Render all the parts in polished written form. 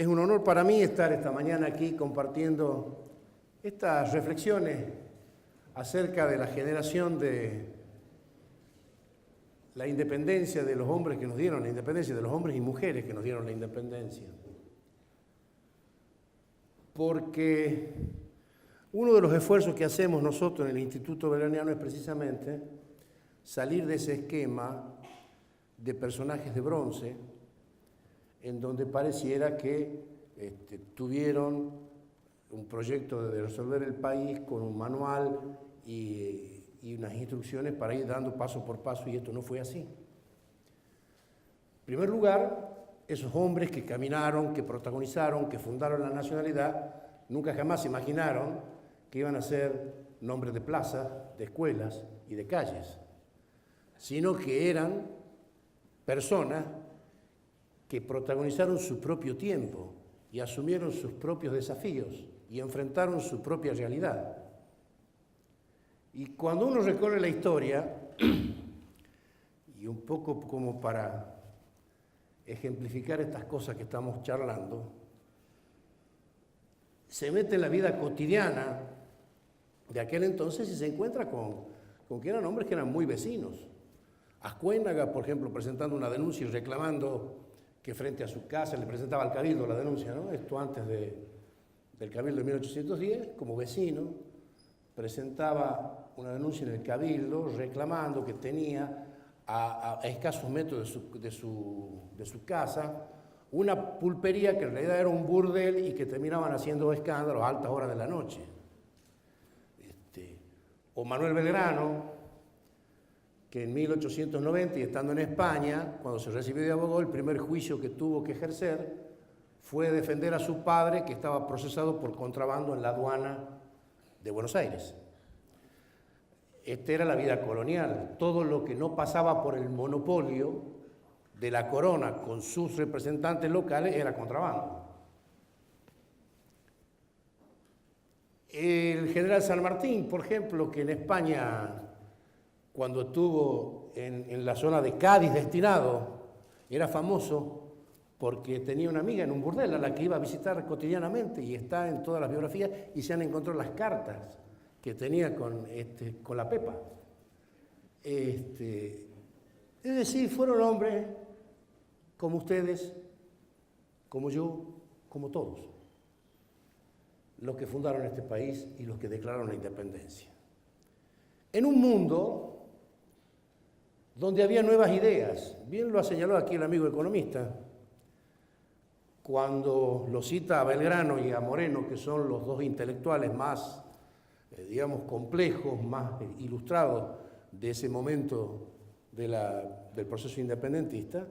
Es un honor para mí estar esta mañana aquí compartiendo estas reflexiones acerca de la generación de la independencia de los hombres que nos dieron la independencia, de los hombres y mujeres que nos dieron la independencia. Porque uno de los esfuerzos que hacemos nosotros en el Instituto Belgraniano es precisamente salir de ese esquema de personajes de bronce en donde pareciera que tuvieron un proyecto de resolver el país con un manual y unas instrucciones para ir dando paso por paso, y esto no fue así. En primer lugar, esos hombres que caminaron, que protagonizaron, que fundaron la nacionalidad, nunca jamás imaginaron que iban a ser nombres de plazas, de escuelas y de calles, sino que eran personas que protagonizaron su propio tiempo y asumieron sus propios desafíos y enfrentaron su propia realidad. Y cuando uno recorre la historia, y un poco como para ejemplificar estas cosas que estamos charlando, se mete en la vida cotidiana de aquel entonces y se encuentra con que eran hombres que eran muy vecinos. Ascuénaga, por ejemplo, presentando una denuncia y reclamando que frente a su casa le presentaba al Cabildo la denuncia, ¿no? Esto antes del Cabildo de 1810, como vecino, presentaba una denuncia en el Cabildo reclamando que tenía a escasos metros de su casa una pulpería que en realidad era un burdel y que terminaban haciendo escándalos a altas horas de la noche. O Manuel Belgrano, que en 1890, y estando en España, cuando se recibió de abogado, el primer juicio que tuvo que ejercer fue defender a su padre, que estaba procesado por contrabando en la aduana de Buenos Aires. Esta era la vida colonial. Todo lo que no pasaba por el monopolio de la corona con sus representantes locales era contrabando. El general San Martín, por ejemplo, que en España, cuando estuvo en la zona de Cádiz destinado, era famoso porque tenía una amiga en un burdel a la que iba a visitar cotidianamente, y está en todas las biografías, y se han encontrado las cartas que tenía con la Pepa. Es decir, fueron hombres como ustedes, como yo, como todos, los que fundaron este país y los que declararon la independencia. En un mundo donde había nuevas ideas, bien lo ha señalado aquí el amigo economista, cuando lo cita a Belgrano y a Moreno, que son los dos intelectuales más, digamos, complejos, más ilustrados de ese momento del proceso independentista,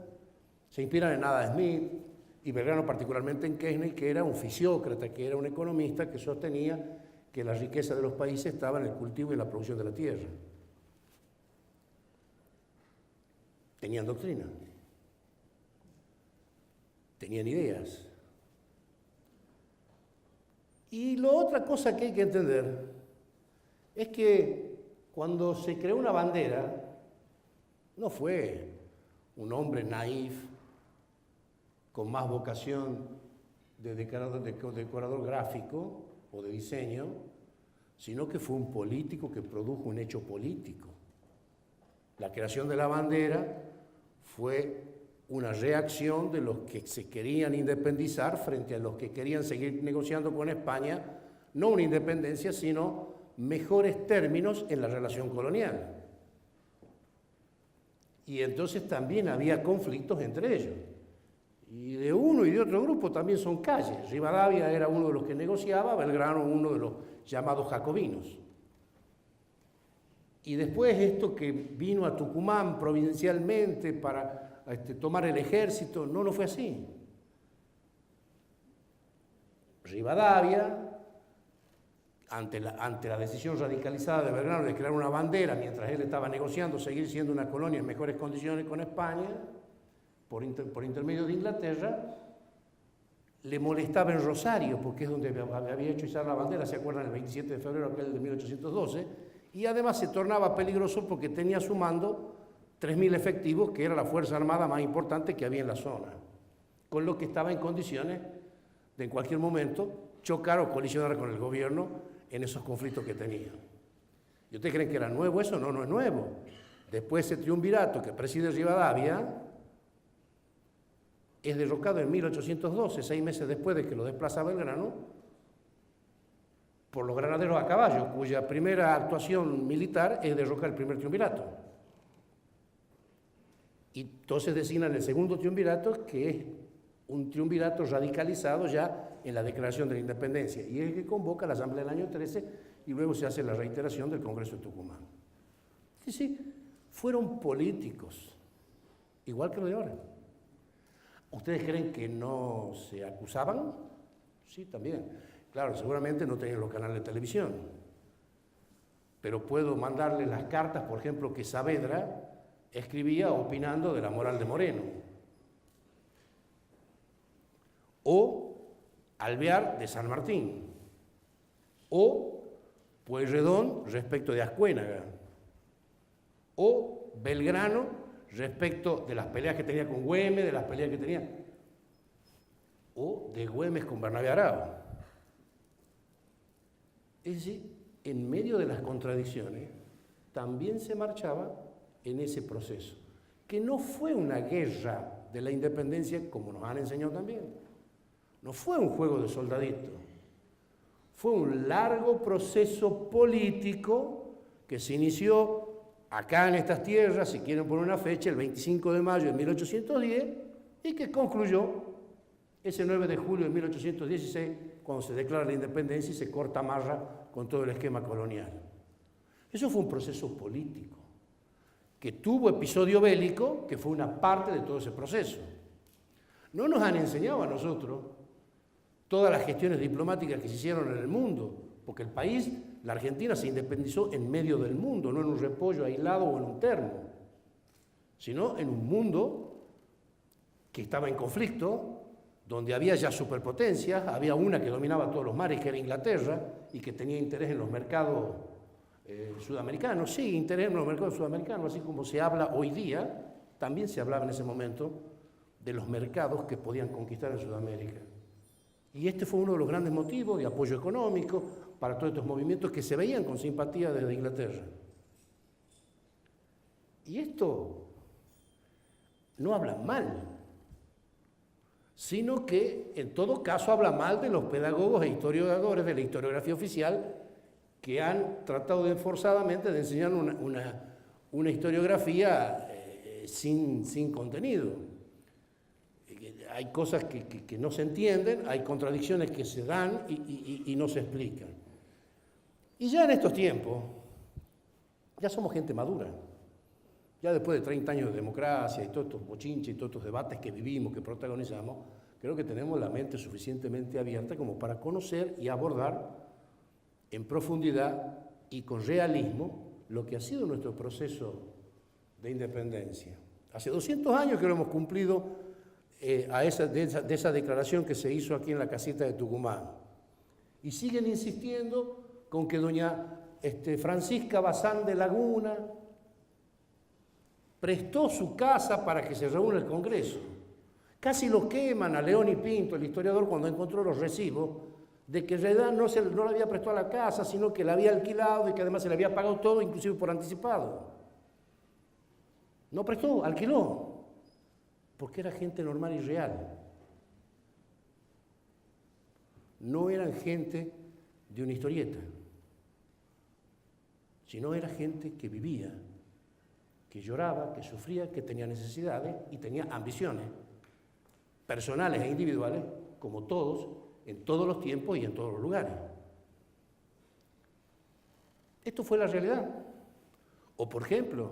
se inspiran en Adam Smith y Belgrano particularmente en Keynes, que era un fisiócrata, que era un economista que sostenía que la riqueza de los países estaba en el cultivo y la producción de la tierra. Tenían doctrina, tenían ideas. Y la otra cosa que hay que entender es que cuando se creó una bandera, no fue un hombre naif, con más vocación de decorador gráfico o de diseño, sino que fue un político que produjo un hecho político. La creación de la bandera fue una reacción de los que se querían independizar frente a los que querían seguir negociando con España, no una independencia, sino mejores términos en la relación colonial. Y entonces también había conflictos entre ellos. Y de uno y de otro grupo también son calles. Rivadavia era uno de los que negociaba, Belgrano uno de los llamados jacobinos. Y después esto que vino a Tucumán providencialmente para tomar el ejército, no fue así. Rivadavia, ante la decisión radicalizada de Belgrano de crear una bandera, mientras él estaba negociando seguir siendo una colonia en mejores condiciones con España, por intermedio de Inglaterra, le molestaba en Rosario, porque es donde había hecho izar la bandera, ¿se acuerdan? El 27 de febrero aquel de 1812, y además se tornaba peligroso porque tenía a su mando 3.000 efectivos, que era la fuerza armada más importante que había en la zona, con lo que estaba en condiciones de en cualquier momento chocar o colisionar con el gobierno en esos conflictos que tenía. ¿Y ustedes creen que era nuevo eso? No, no es nuevo. Después ese triunvirato que preside Rivadavia es derrocado en 1812, 6 meses después de que lo desplaza Belgrano, por los granaderos a caballo, cuya primera actuación militar es derrocar el primer triunvirato. Y entonces designan el segundo triunvirato, que es un triunvirato radicalizado ya en la Declaración de la Independencia, y es el que convoca la Asamblea del año 13 y luego se hace la reiteración del Congreso de Tucumán. Sí, sí, fueron políticos, igual que lo de ahora. ¿Ustedes creen que no se acusaban? Sí, también. Claro, seguramente no tenían los canales de televisión, pero puedo mandarles las cartas, por ejemplo, que Saavedra escribía opinando de la moral de Moreno, o Alvear de San Martín, o Pueyrredón respecto de Ascuénaga, o Belgrano respecto de las peleas que tenía con Güemes, de las peleas que tenía, o de Güemes con Bernabé Arao. Es decir, en medio de las contradicciones, también se marchaba en ese proceso, que no fue una guerra de la independencia, como nos han enseñado también. No fue un juego de soldaditos. Fue un largo proceso político que se inició acá en estas tierras, si quieren poner una fecha, el 25 de mayo de 1810, y que concluyó ese 9 de julio de 1816, cuando se declara la independencia y se corta amarra con todo el esquema colonial. Eso fue un proceso político, que tuvo episodio bélico, que fue una parte de todo ese proceso. No nos han enseñado a nosotros todas las gestiones diplomáticas que se hicieron en el mundo, porque el país, la Argentina, se independizó en medio del mundo, no en un repollo aislado o en un termo, sino en un mundo que estaba en conflicto, donde había ya superpotencias, había una que dominaba todos los mares, que era Inglaterra, y que tenía interés en los mercados sudamericanos. Sí, interés en los mercados sudamericanos, así como se habla hoy día, también se hablaba en ese momento de los mercados que podían conquistar en Sudamérica. Y este fue uno de los grandes motivos de apoyo económico para todos estos movimientos que se veían con simpatía desde Inglaterra. Y esto no habla mal, sino que en todo caso habla mal de los pedagogos e historiadores de la historiografía oficial que han tratado forzadamente de enseñar una historiografía sin contenido. Hay cosas que no se entienden, hay contradicciones que se dan y no se explican. Y ya en estos tiempos, ya somos gente madura. Ya después de 30 años de democracia y todos estos bochinches y todos estos debates que vivimos, que protagonizamos, creo que tenemos la mente suficientemente abierta como para conocer y abordar en profundidad y con realismo lo que ha sido nuestro proceso de independencia. Hace 200 años que lo hemos cumplido de esa declaración que se hizo aquí en la casita de Tucumán. Y siguen insistiendo con que doña Francisca Bazán de Laguna prestó su casa para que se reúna el Congreso. Casi lo queman a León y Pinto, el historiador, cuando encontró los recibos, de que en realidad no le había prestado la casa, sino que la había alquilado y que además se le había pagado todo, inclusive por anticipado. No prestó, alquiló, porque era gente normal y real. No eran gente de una historieta, sino era gente que vivía, que lloraba, que sufría, que tenía necesidades y tenía ambiciones personales e individuales, como todos, en todos los tiempos y en todos los lugares. Esto fue la realidad. O, por ejemplo,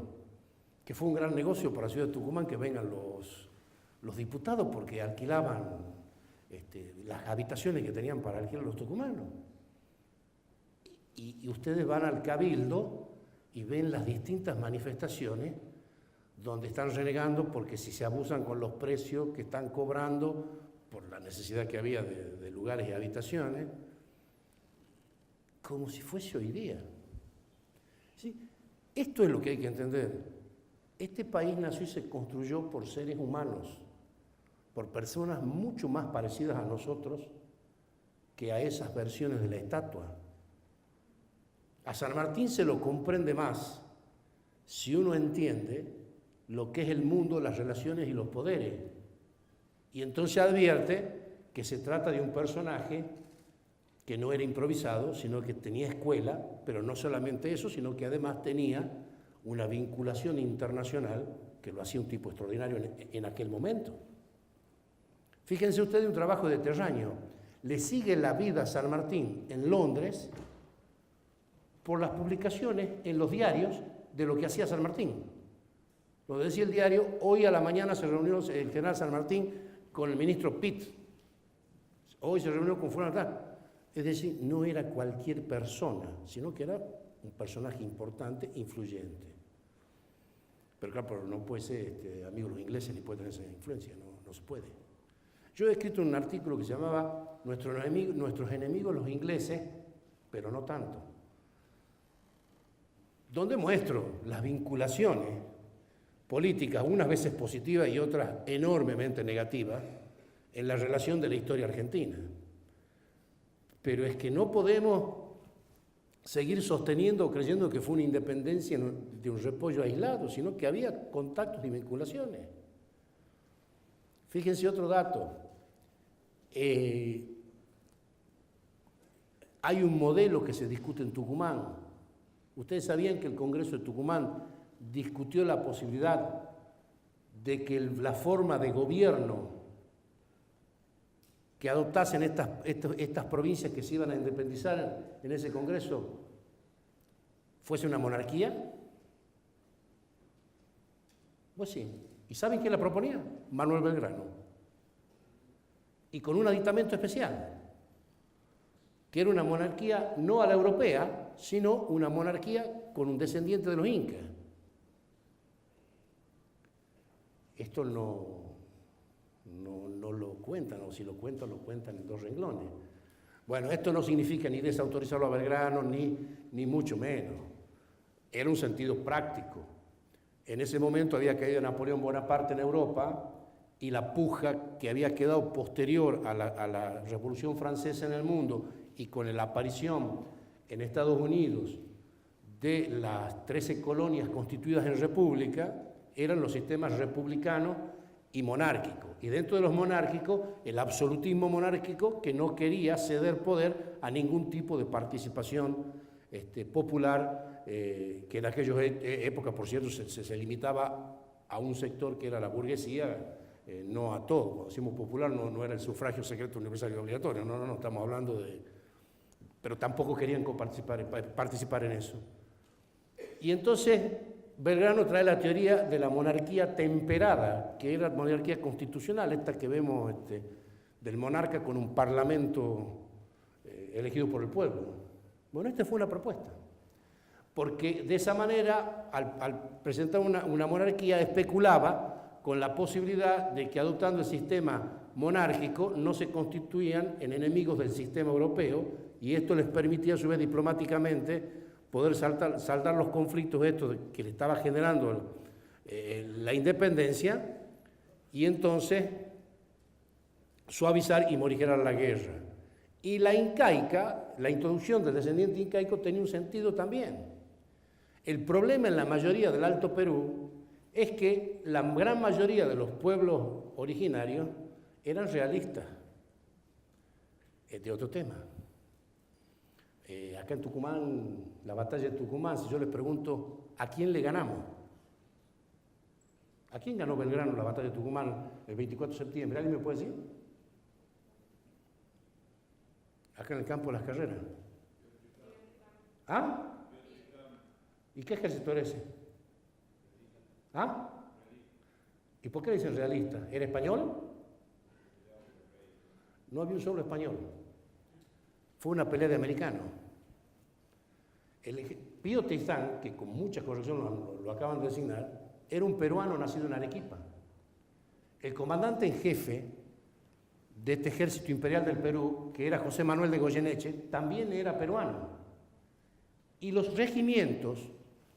que fue un gran negocio para la ciudad de Tucumán que vengan los diputados porque alquilaban las habitaciones que tenían para alquilar los tucumanos. Y ustedes van al Cabildo y ven las distintas manifestaciones donde están renegando porque si se abusan con los precios que están cobrando por la necesidad que había de lugares y habitaciones, como si fuese hoy día. ¿Sí? Esto es lo que hay que entender. Este país nació y se construyó por seres humanos, por personas mucho más parecidas a nosotros que a esas versiones de la estatua. A San Martín se lo comprende más si uno entiende lo que es el mundo, las relaciones y los poderes. Y entonces advierte que se trata de un personaje que no era improvisado, sino que tenía escuela, pero no solamente eso, sino que además tenía una vinculación internacional que lo hacía un tipo extraordinario en aquel momento. Fíjense ustedes un trabajo de Terraño. Le sigue la vida a San Martín en Londres por las publicaciones en los diarios de lo que hacía San Martín. Lo decía el diario, hoy a la mañana se reunió el general San Martín con el ministro Pitt. Hoy se reunió con fulano tal. Es decir, no era cualquier persona, sino que era un personaje importante, influyente. Pero claro, no puede ser amigo de los ingleses ni puede tener esa influencia, no se puede. Yo he escrito un artículo que se llamaba Nuestros enemigos los ingleses, pero no tanto, donde muestro las vinculaciones políticas, unas veces positivas y otras enormemente negativas, en la relación de la historia argentina. Pero es que no podemos seguir sosteniendo o creyendo que fue una independencia de un repollo aislado, sino que había contactos y vinculaciones. Fíjense otro dato. Hay un modelo que se discute en Tucumán. Ustedes sabían que el Congreso de Tucumán discutió la posibilidad de que la forma de gobierno que adoptasen estas provincias que se iban a independizar en ese Congreso fuese una monarquía. Pues sí. ¿Y saben quién la proponía? Manuel Belgrano. Y con un aditamento especial, que era una monarquía no a la europea, sino una monarquía con un descendiente de los incas. Esto no lo cuentan, o si lo cuentan en 2 renglones. Bueno, esto no significa ni desautorizarlo a Belgrano, ni mucho menos. Era un sentido práctico. En ese momento había caído Napoleón Bonaparte en Europa y la puja que había quedado posterior a la Revolución Francesa en el mundo y con la aparición en Estados Unidos de las 13 colonias constituidas en república, eran los sistemas republicanos y monárquicos. Y dentro de los monárquicos, el absolutismo monárquico que no quería ceder poder a ningún tipo de participación popular, que en aquellas épocas, por cierto, se limitaba a un sector que era la burguesía, no a todo. Cuando decimos popular no era el sufragio secreto universal y obligatorio, no, estamos hablando de... Pero tampoco querían participar en eso. Y entonces Belgrano trae la teoría de la monarquía temperada, que era la monarquía constitucional, esta que vemos del monarca con un parlamento elegido por el pueblo. Bueno, esta fue una propuesta, porque de esa manera, al presentar una monarquía, especulaba con la posibilidad de que adoptando el sistema monárquico no se constituían en enemigos del sistema europeo, y esto les permitía a su vez diplomáticamente poder saldar los conflictos estos que le estaba generando la independencia, y entonces suavizar y morigerar la guerra. Y la incaica, la introducción del descendiente incaico tenía un sentido también. El problema en la mayoría del Alto Perú es que la gran mayoría de los pueblos originarios eran realistas. Es de otro tema. Acá en Tucumán, la batalla de Tucumán, si yo les pregunto, ¿a quién le ganamos? ¿A quién ganó Belgrano la batalla de Tucumán el 24 de septiembre? ¿Alguien me puede decir? Acá en el campo de las carreras. ¿Ah? ¿Y qué ejército era ese? ¿Ah? ¿Y por qué dicen realista? ¿Era español? No había un solo español. Fue una pelea de americanos. Pío Teizán, que con mucha corrección lo acaban de designar, era un peruano nacido en Arequipa. El comandante en jefe de este ejército imperial del Perú, que era José Manuel de Goyeneche, también era peruano. Y los regimientos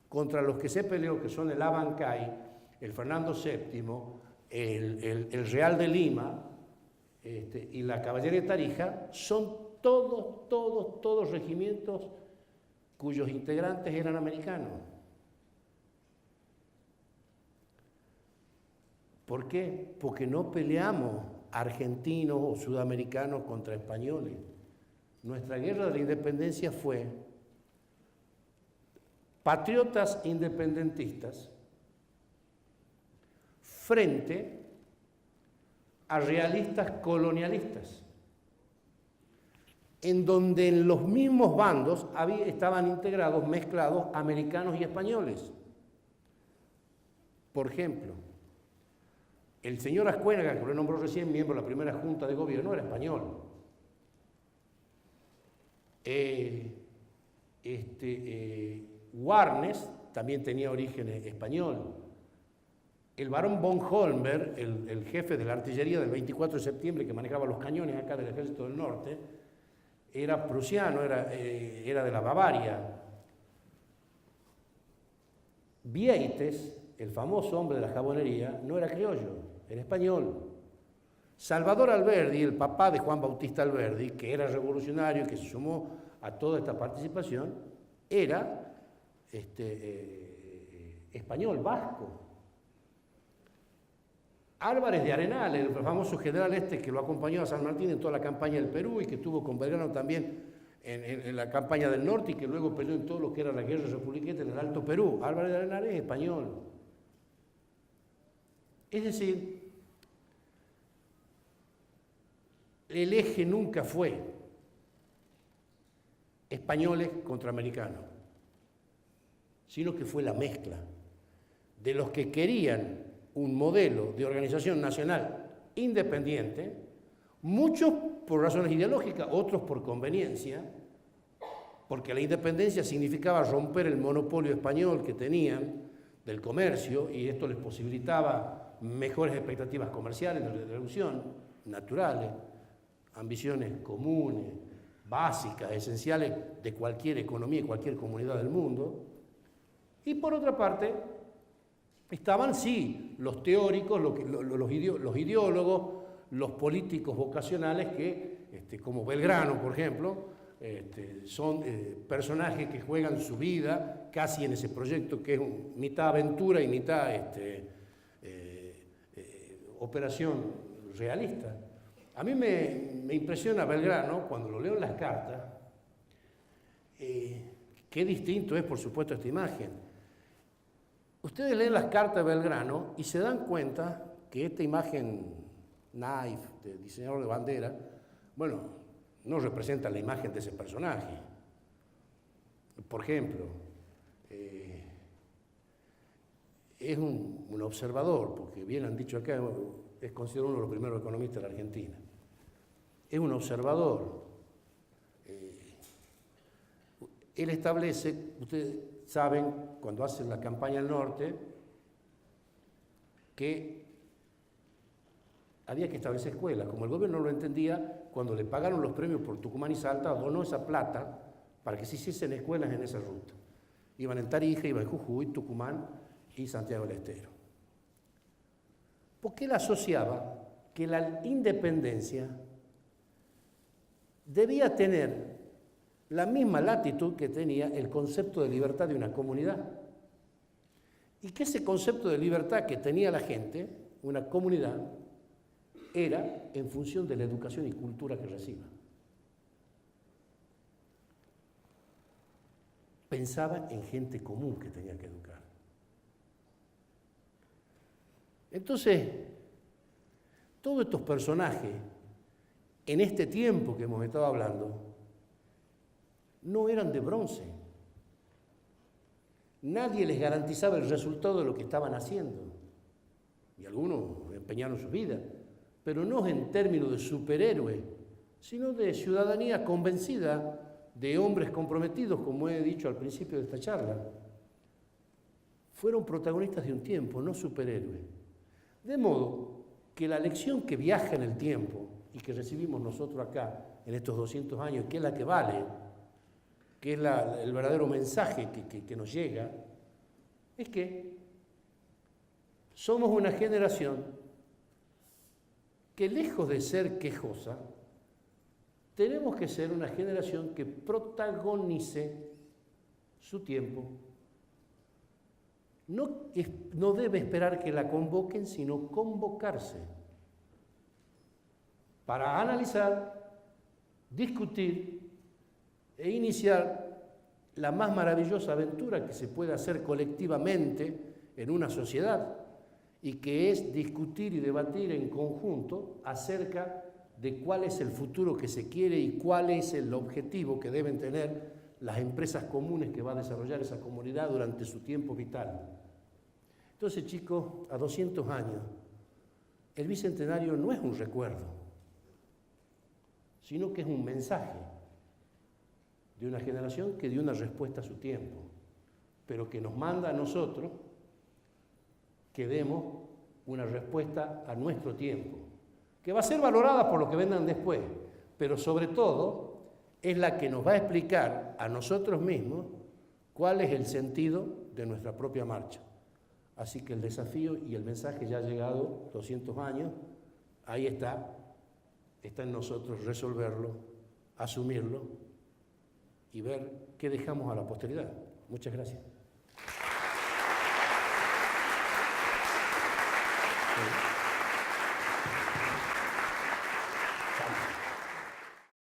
contra los que se peleó, que son el Abancay, el Fernando VII, el Real de Lima y la Caballería de Tarija, son todos regimientos cuyos integrantes eran americanos. ¿Por qué? Porque no peleamos argentinos o sudamericanos contra españoles. Nuestra guerra de la independencia fue patriotas independentistas frente a realistas colonialistas, en donde en los mismos bandos estaban integrados, mezclados, americanos y españoles. Por ejemplo, el señor Ascuénaga, que lo nombró recién miembro de la primera Junta de Gobierno, era español. Warnes también tenía origen español. El barón von Holmberg, el jefe de la artillería del 24 de septiembre, que manejaba los cañones acá del Ejército del Norte, era prusiano, era de la Bavaria. Vieites, el famoso hombre de la jabonería, no era criollo, era español. Salvador Alberdi, el papá de Juan Bautista Alberdi, que era revolucionario y que se sumó a toda esta participación, era español, vasco. Álvarez de Arenal, el famoso general que lo acompañó a San Martín en toda la campaña del Perú y que estuvo con Belgrano también en la campaña del norte y que luego peleó en todo lo que era la guerra republicana en el Alto Perú. Álvarez de Arenal es español. Es decir, el eje nunca fue españoles contra americanos, sino que fue la mezcla de los que querían un modelo de organización nacional independiente, muchos por razones ideológicas, otros por conveniencia, porque la independencia significaba romper el monopolio español que tenían del comercio y esto les posibilitaba mejores expectativas comerciales de reducción, naturales, ambiciones comunes, básicas, esenciales de cualquier economía y cualquier comunidad del mundo. Y por otra parte, estaban, sí, los teóricos, los ideólogos, los políticos vocacionales que, como Belgrano, por ejemplo, son personajes que juegan su vida casi en ese proyecto que es mitad aventura y mitad operación realista. A mí me impresiona Belgrano cuando lo leo en las cartas, qué distinto es, por supuesto, esta imagen. Ustedes leen las cartas de Belgrano y se dan cuenta que esta imagen naif, de diseñador de bandera, bueno, no representa la imagen de ese personaje. Por ejemplo, es un observador, porque bien han dicho acá, es considerado uno de los primeros economistas de la Argentina. Es un observador. Él establece, ustedes saben, cuando hacen la campaña al norte, que había que establecer escuelas. Como el gobierno no lo entendía, cuando le pagaron los premios por Tucumán y Salta, donó esa plata para que se hiciesen escuelas en esa ruta. Iban en Tarija, iban en Jujuy, Tucumán y Santiago del Estero. Porque él asociaba que la independencia debía tener la misma latitud que tenía el concepto de libertad de una comunidad. Y que ese concepto de libertad que tenía la gente, una comunidad, era en función de la educación y cultura que reciba. Pensaba en gente común que tenía que educar. Entonces, todos estos personajes, en este tiempo que hemos estado hablando, no eran de bronce. Nadie les garantizaba el resultado de lo que estaban haciendo. Y algunos empeñaron su vida, pero no en términos de superhéroe, sino de ciudadanía convencida, de hombres comprometidos, como he dicho al principio de esta charla. Fueron protagonistas de un tiempo, no superhéroes. De modo que la lección que viaja en el tiempo y que recibimos nosotros acá en estos 200 años, que es la que vale, que es el verdadero mensaje que nos llega, es que somos una generación que, lejos de ser quejosa, tenemos que ser una generación que protagonice su tiempo. No debe esperar que la convoquen, sino convocarse para analizar, discutir e iniciar la más maravillosa aventura que se puede hacer colectivamente en una sociedad, y que es discutir y debatir en conjunto acerca de cuál es el futuro que se quiere y cuál es el objetivo que deben tener las empresas comunes que va a desarrollar esa comunidad durante su tiempo vital. Entonces, chicos, a 200 años, el Bicentenario no es un recuerdo, sino que es un mensaje de una generación que dio una respuesta a su tiempo, pero que nos manda a nosotros que demos una respuesta a nuestro tiempo, que va a ser valorada por los que vengan después, pero sobre todo es la que nos va a explicar a nosotros mismos cuál es el sentido de nuestra propia marcha. Así que el desafío y el mensaje ya ha llegado, 200 años, ahí está en nosotros resolverlo, asumirlo y ver qué dejamos a la posteridad. Muchas gracias. Sí.